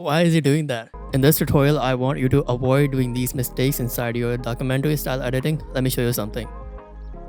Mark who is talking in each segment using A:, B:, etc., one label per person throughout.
A: Why is he doing that? In this tutorial, I want you to avoid doing these mistakes inside your documentary style editing. Let me show you something.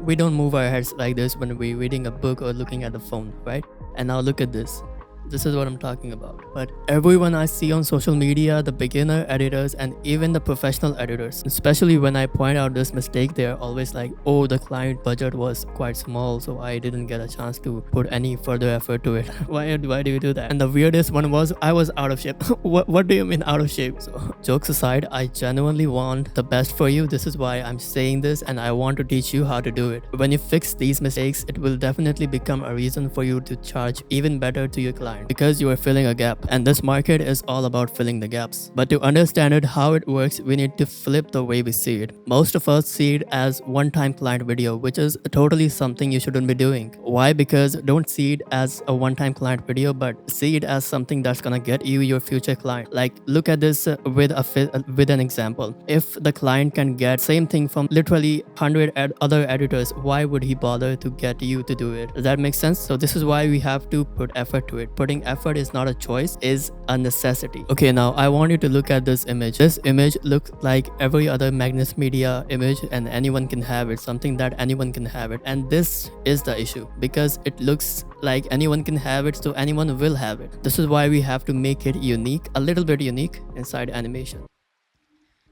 A: We don't move our heads like this when we're reading a book or looking at the phone, right? And now look at this. This is what I'm talking about. But everyone I see on social media, the beginner editors and even the professional editors, especially when I point out this mistake, they're always like, oh, the client budget was quite small, so I didn't get a chance to put any further effort to it. Why do you do that? And the weirdest one was, I was out of shape. What do you mean out of shape? So jokes aside, I genuinely want the best for you. This is why I'm saying this, and I want to teach you how to do it. When you fix these mistakes, it will definitely become a reason for you to charge even better to your client, because you are filling a gap, and this market is all about filling the gaps. But to understand it, how it works, we need to flip the way we see it. Most of us see it as one-time client video, which is totally something you shouldn't be doing. Why? Because don't see it as a one-time client video, but see it as something that's gonna get you your future client. Like, look at this with an example. If the client can get same thing from literally 100 other editors, why would he bother to get you to do it? Does that make sense? So this is why we have to put effort to it. Putting effort is not a choice, is a necessity. Okay, now I want you to look at this image. This image looks like every other Magnus Media image, and anyone can have it, something that anyone can have it. And this is the issue, because it looks like anyone can have it, so anyone will have it. This is why we have to make it unique, a little bit unique inside animation.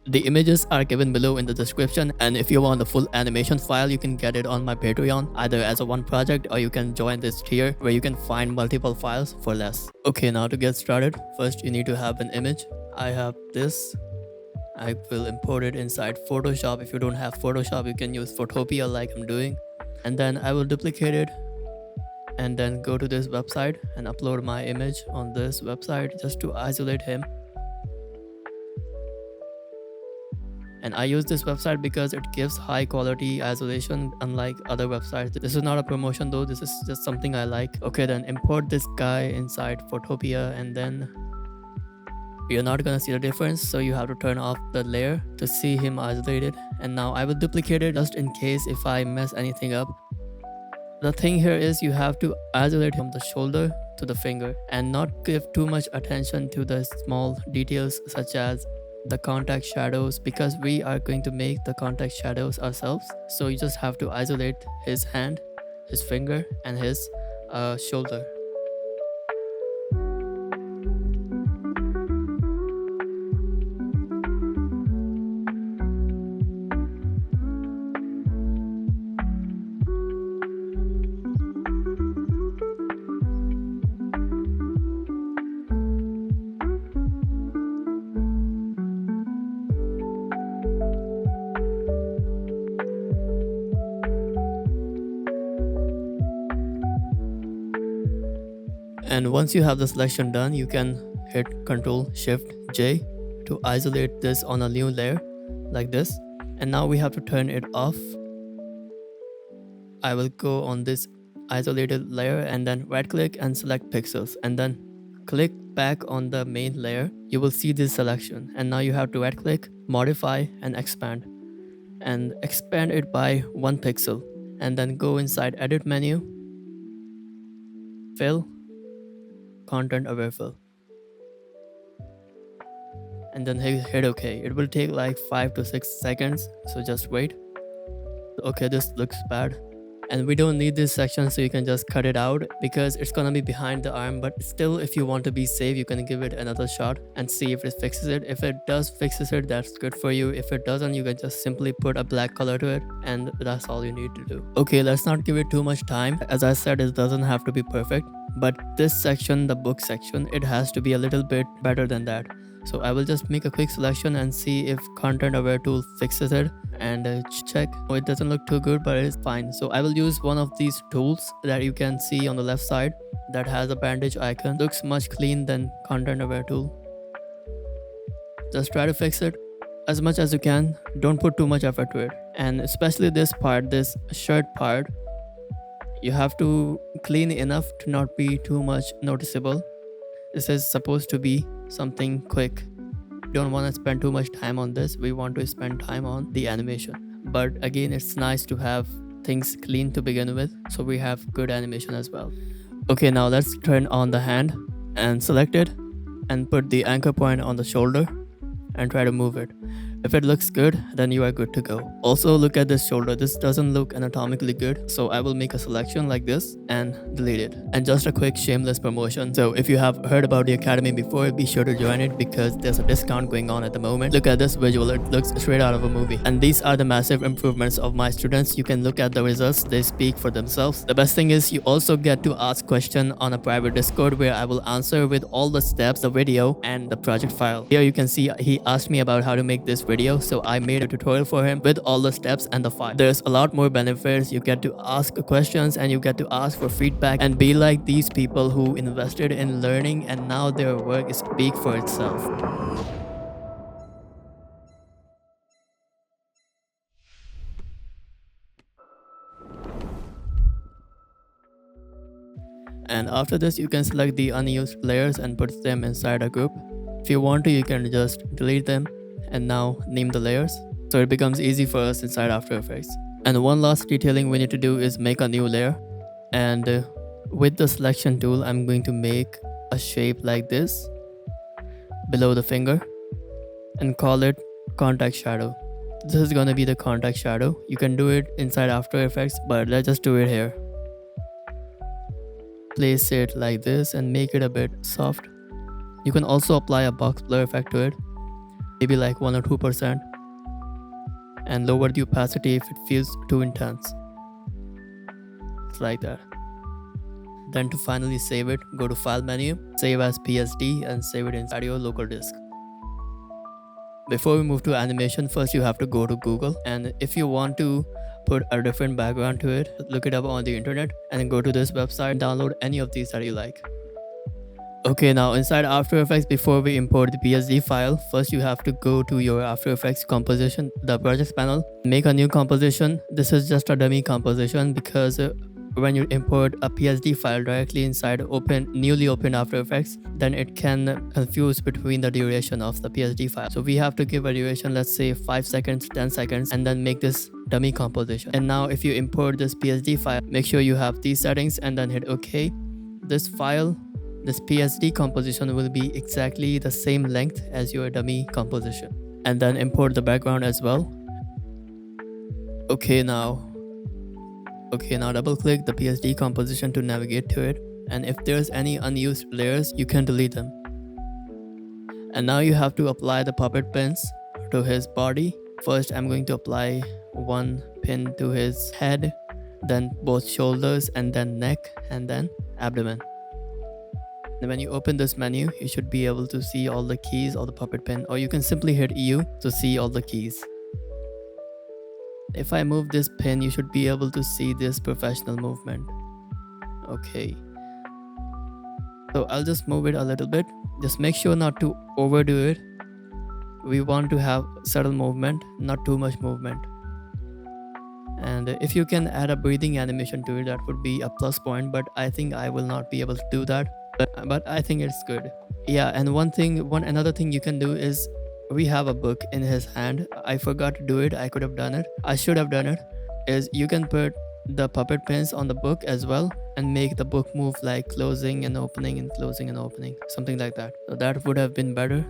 A: The images are given below in the description, and if you want the full animation file, you can get it on my Patreon, either as a one project, or you can join this tier where you can find multiple files for less. Okay, now to get started, first you need to have an image. I have this. I will import it inside Photoshop. If you don't have Photoshop, you can use Photopea like I'm doing. And then I will duplicate it and then go to this website and upload my image on this website just to isolate him. And I use this website because it gives high quality isolation unlike other websites. This is not a promotion though, this is just something I like. Okay, then import this guy inside Photopea, and then you're not gonna see the difference, so you have to turn off the layer to see him isolated. And now I will duplicate it just in case if I mess anything up. The thing here is you have to isolate from the shoulder to the finger and not give too much attention to the small details such as the contact shadows, because we are going to make the contact shadows ourselves. So you just have to isolate his hand, his finger, and his shoulder. And once you have the selection done, you can hit Ctrl-Shift-J to isolate this on a new layer like this. And now we have to turn it off. I will go on this isolated layer and then right click and select pixels, and then click back on the main layer. You will see this selection, and now you have to right click, modify, and expand it by 1 pixel, and then go inside edit menu, fill, content aware fill, and then hit OK. It will take like 5 to 6 seconds, so just wait. Okay, this looks bad, and we don't need this section, so you can just cut it out because it's gonna be behind the arm. But still, if you want to be safe, you can give it another shot and see if it fixes it. If it does fixes it, that's good for you. If it doesn't, you can just simply put a black color to it, and that's all you need to do. Okay, let's not give it too much time. As I said, it doesn't have to be perfect, but this section, the book section, it has to be a little bit better than that. So I will just make a quick selection and see if content aware tool fixes it, and check. Oh, it doesn't look too good, but it's fine. So I will use one of these tools that you can see on the left side that has a bandage icon. Looks much clean than content aware tool. Just try to fix it as much as you can. Don't put too much effort to it, and especially this part, this shirt part, you have to clean enough to not be too much noticeable. This is supposed to be something quick. Don't want to spend too much time on this. We want to spend time on the animation. But again, it's nice to have things clean to begin with, so we have good animation as well. Okay, now let's turn on the hand and select it and put the anchor point on the shoulder and try to move it. If it looks good, then you are good to go. Also look at this shoulder. This doesn't look anatomically good, so I will make a selection like this and delete it. And just a quick shameless promotion. So if you have heard about the academy before, be sure to join it because there's a discount going on at the moment. Look at this visual, it looks straight out of a movie. And these are the massive improvements of my students. You can look at the results, they speak for themselves. The best thing is you also get to ask questions on a private Discord where I will answer with all the steps, the video and the project file. Here you can see he asked me about how to make this video, so I made a tutorial for him with all the steps and the file. There's a lot more benefits. You get to ask questions and you get to ask for feedback and be like these people who invested in learning and now their work speaks for itself. And after this, you can select the unused layers and put them inside a group. If you want to, you can just delete them and now name the layers, so it becomes easy for us inside After Effects. And one last detailing we need to do is make a new layer, and with the selection tool I'm going to make a shape like this below the finger and call it contact shadow. This is gonna be the contact shadow. You can do it inside After Effects, but let's just do it here. Place it like this and make it a bit soft. You can also apply a box blur effect to it, maybe like 1 or 2%, and lower the opacity if it feels too intense. It's like that. Then to finally save it, go to File menu, Save as PSD and save it inside your local disk. Before we move to animation, first you have to go to Google, and if you want to put a different background to it, look it up on the internet and go to this website and download any of these that you like. Okay, now inside After Effects, before we import the PSD file, first you have to go to your After Effects composition, the projects panel, make a new composition. This is just a dummy composition because when you import a PSD file directly inside newly opened After Effects, then it can confuse between the duration of the PSD file. So we have to give a duration, let's say 5 seconds, 10 seconds, and then make this dummy composition. And now if you import this PSD file, make sure you have these settings and then hit OK. This file, this PSD composition will be exactly the same length as your dummy composition. And then import the background as well. Okay, now double click the PSD composition to navigate to it. And if there's any unused layers, you can delete them. And now you have to apply the puppet pins to his body. First, I'm going to apply one pin to his head, then both shoulders, and then neck, and then abdomen. And when you open this menu, you should be able to see all the keys of the puppet pin, or you can simply hit U to see all the keys. If I move this pin, you should be able to see this professional movement. Okay. So I'll just move it a little bit. Just make sure not to overdo it. We want to have subtle movement, not too much movement. And if you can add a breathing animation to it, that would be a plus point, but I think I will not be able to do that. But I think it's good. Yeah, and another thing you can do is, we have a book in his hand. I forgot to do it. I could have done it. I should have done it. Is you can put the puppet pins on the book as well and make the book move like closing and opening and closing and opening, something like that. So that would have been better.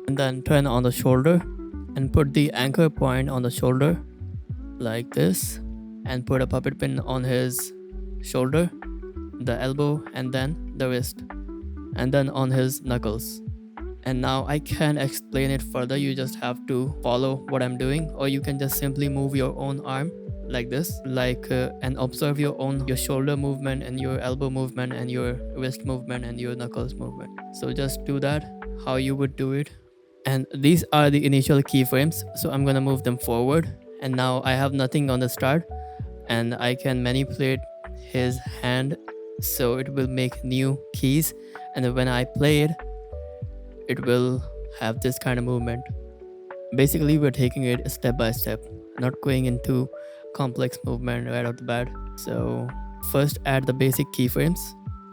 A: And then turn on the shoulder and put the anchor point on the shoulder like this, and put a puppet pin on his shoulder, the elbow, and then the wrist, and then on his knuckles. And now I can explain it further. You just have to follow what I'm doing, or you can just simply move your own arm like this, and observe your shoulder movement and your elbow movement and your wrist movement and your knuckles movement. So just do that how you would do it. And these are the initial keyframes, so I'm gonna move them forward. And now I have nothing on the start, and I can manipulate his hand so it will make new keys, and when I play it, it will have this kind of movement. Basically, we're taking it step by step, not going into complex movement right off the bat. So first add the basic keyframes,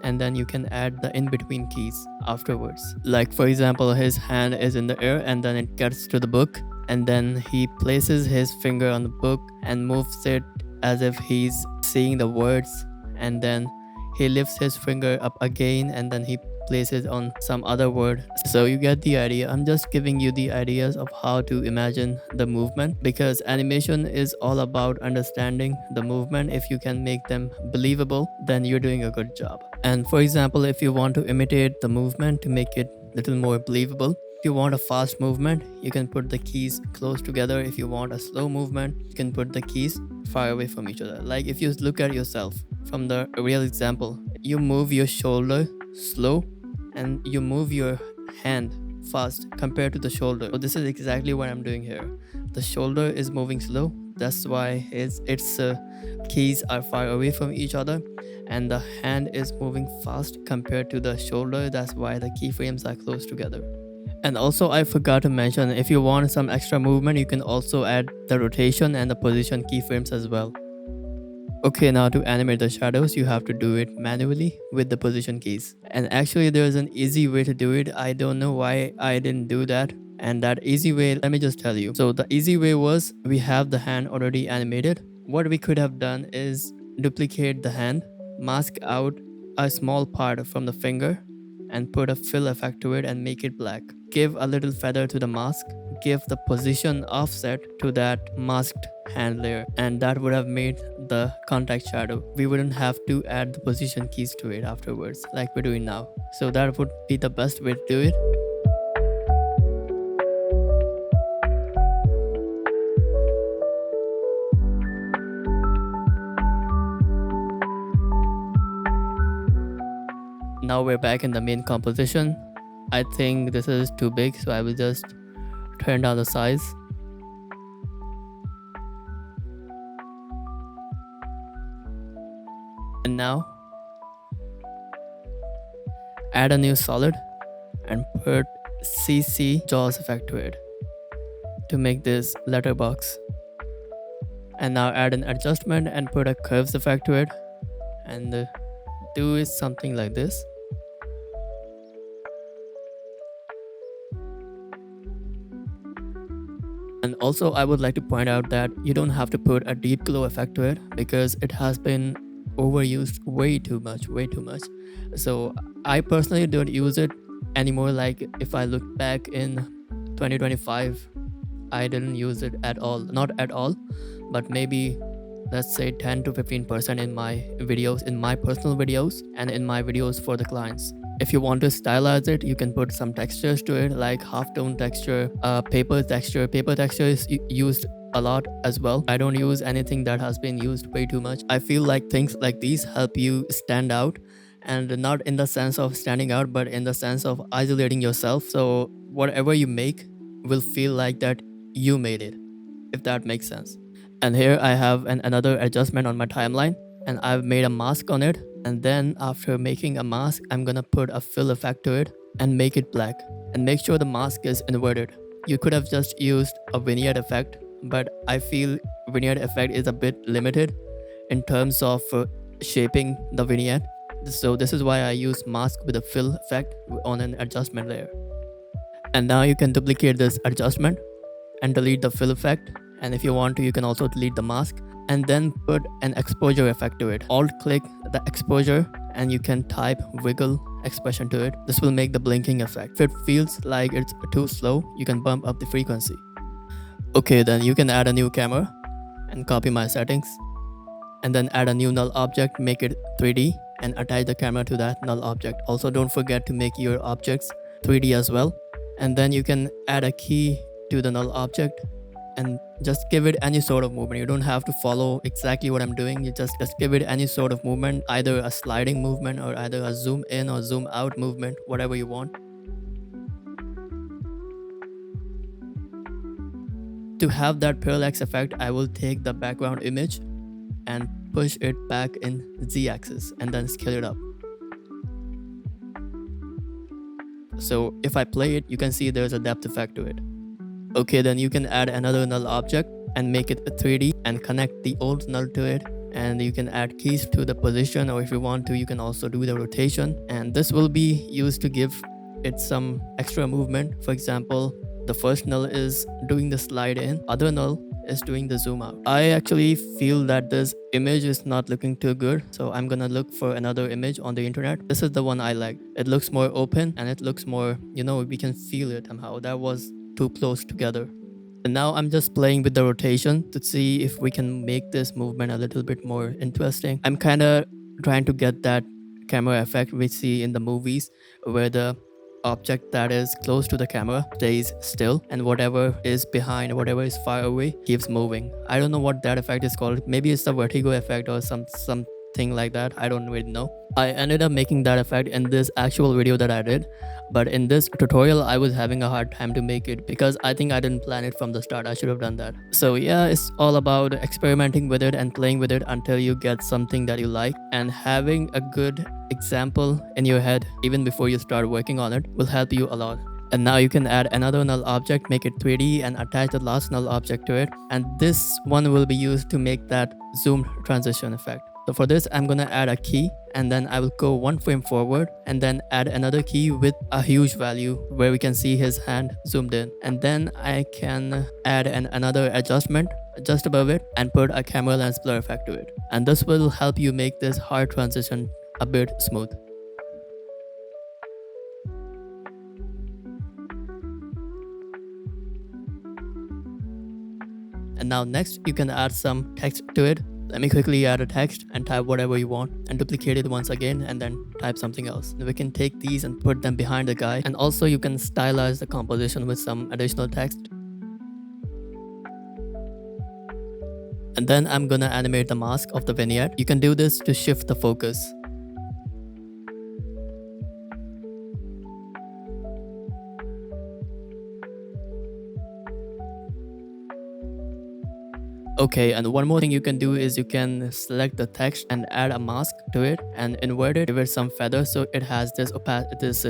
A: and then you can add the in-between keys afterwards. Like for example, his hand is in the air and then it gets to the book, and then he places his finger on the book and moves it as if he's seeing the words, and then he lifts his finger up again and then he places on some other word. So you get the idea. I'm just giving you the ideas of how to imagine the movement, because animation is all about understanding the movement. If you can make them believable, then you're doing a good job. And for example, if you want to imitate the movement to make it a little more believable, if you want a fast movement, you can put the keys close together. If you want a slow movement, you can put the keys far away from each other. Like if you look at yourself from the real example, you move your shoulder slow and you move your hand fast compared to the shoulder. So this is exactly what I'm doing here. The shoulder is moving slow, that's why its keys are far away from each other, and the hand is moving fast compared to the shoulder, that's why the keyframes are close together. And also I forgot to mention, if you want some extra movement, you can also add the rotation and the position keyframes as well. Okay, now to animate the shadows, you have to do it manually with the position keys. And actually there's an easy way to do it. I don't know why I didn't do that. And that easy way, let me just tell you. So the easy way was, we have the hand already animated. What we could have done is duplicate the hand, mask out a small part from the finger, and put a fill effect to it and make it black. Give a little feather to the mask, give the position offset to that masked hand layer, and that would have made the contact shadow. We wouldn't have to add the position keys to it afterwards like we're doing now. So that would be the best way to do it. Now we're back in the main composition. I think this is too big, so I will just turn down the size. And now add a new solid and put CC JAWS effect to it to make this letterbox. And now add an adjustment and put a curves effect to it and do it something like this. And also I would like to point out that you don't have to put a deep glow effect to it, because it has been overused way too much. So I personally don't use it anymore. Like if I look back in 2025, I didn't use it at all. Not at all, but maybe let's say 10 to 15% in my videos, in my personal videos and in my videos for the clients. If you want to stylize it, you can put some textures to it, like halftone texture, paper texture. Paper texture is used a lot as well. I don't use anything that has been used way too much. I feel like things like these help you stand out, and not in the sense of standing out, but in the sense of isolating yourself. So whatever you make will feel like that you made it, if that makes sense. And here I have another adjustment on my timeline, and I've made a mask on it. And then after making a mask, I'm gonna put a fill effect to it and make it black, and make sure the mask is inverted. You could have just used a vignette effect, but I feel vignette effect is a bit limited in terms of shaping the vignette. So this is why I use mask with a fill effect on an adjustment layer. And now you can duplicate this adjustment and delete the fill effect. And if you want to, you can also delete the mask and then put an exposure effect to it. Alt click the exposure and you can type wiggle expression to it. This will make the blinking effect. If it feels like it's too slow, you can bump up the frequency. Okay, then you can add a new camera and copy my settings, and then add a new null object, make it 3D and attach the camera to that null object. Also, don't forget to make your objects 3D as well. And then you can add a key to the null object and just give it any sort of movement. You don't have to follow exactly what I'm doing. You just give it any sort of movement, either a sliding movement or either a zoom in or zoom out movement, whatever you want. To have that parallax effect, I will take the background image and push it back in z-axis and then scale it up. So if I play it, you can see there's a depth effect to it. Okay, then you can add another null object and make it 3D and connect the old null to it. And you can add keys to the position, or if you want to, you can also do the rotation. And this will be used to give it some extra movement. For example, the first null is doing the slide in. Other null is doing the zoom out. I actually feel that this image is not looking too good, so I'm gonna look for another image on the internet. This is the one I like. It looks more open and it looks more, we can feel it somehow. That was too close together. And now I'm just playing with the rotation to see if we can make this movement a little bit more interesting. I'm kind of trying to get that camera effect we see in the movies where the object that is close to the camera stays still and whatever is behind, whatever is far away, keeps moving. I don't know what that effect is called. Maybe it's the vertigo effect or something like that. I don't really know. I ended up making that effect in this actual video that I did, but in this tutorial I was having a hard time to make it because I think I didn't plan it from the start. I should have done that. So yeah, it's all about experimenting with it and playing with it until you get something that you like, and having a good example in your head even before you start working on it will help you a lot. And now you can add another null object, make it 3D, and attach the last null object to it, and this one will be used to make that zoom transition effect. So for this, I'm gonna add a key, and then I will go one frame forward and then add another key with a huge value where we can see his hand zoomed in. And then I can add another adjustment just above it and put a camera lens blur effect to it. And this will help you make this hard transition a bit smooth. And now next, you can add some text to it. Let me quickly add a text and type whatever you want and duplicate it once again and then type something else. We can take these and put them behind the guy, and also you can stylize the composition with some additional text. And then I'm gonna animate the mask of the vignette. You can do this to shift the focus. Okay, and one more thing you can do is you can select the text and add a mask to it and invert it, give it some feather so it has this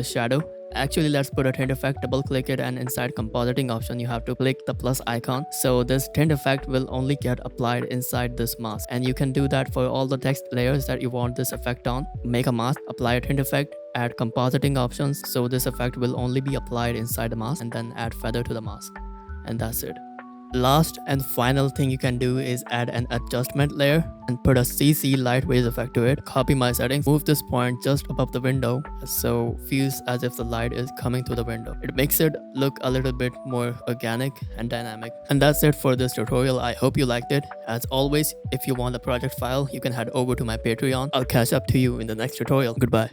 A: shadow. Actually, let's put a tint effect, double click it, and inside compositing option you have to click the plus icon. So this tint effect will only get applied inside this mask, and you can do that for all the text layers that you want this effect on. Make a mask, apply a tint effect, add compositing options so this effect will only be applied inside the mask, and then add feather to the mask, and that's it. Last and final thing you can do is add an adjustment layer and put a CC light waves effect to it. Copy my settings, move this point just above the window so feels as if the light is coming through the window. It makes it look a little bit more organic and dynamic. And that's it for this tutorial. I hope you liked it. As always, if you want a project file, you can head over to my Patreon. I'll catch up to you in the next tutorial. Goodbye.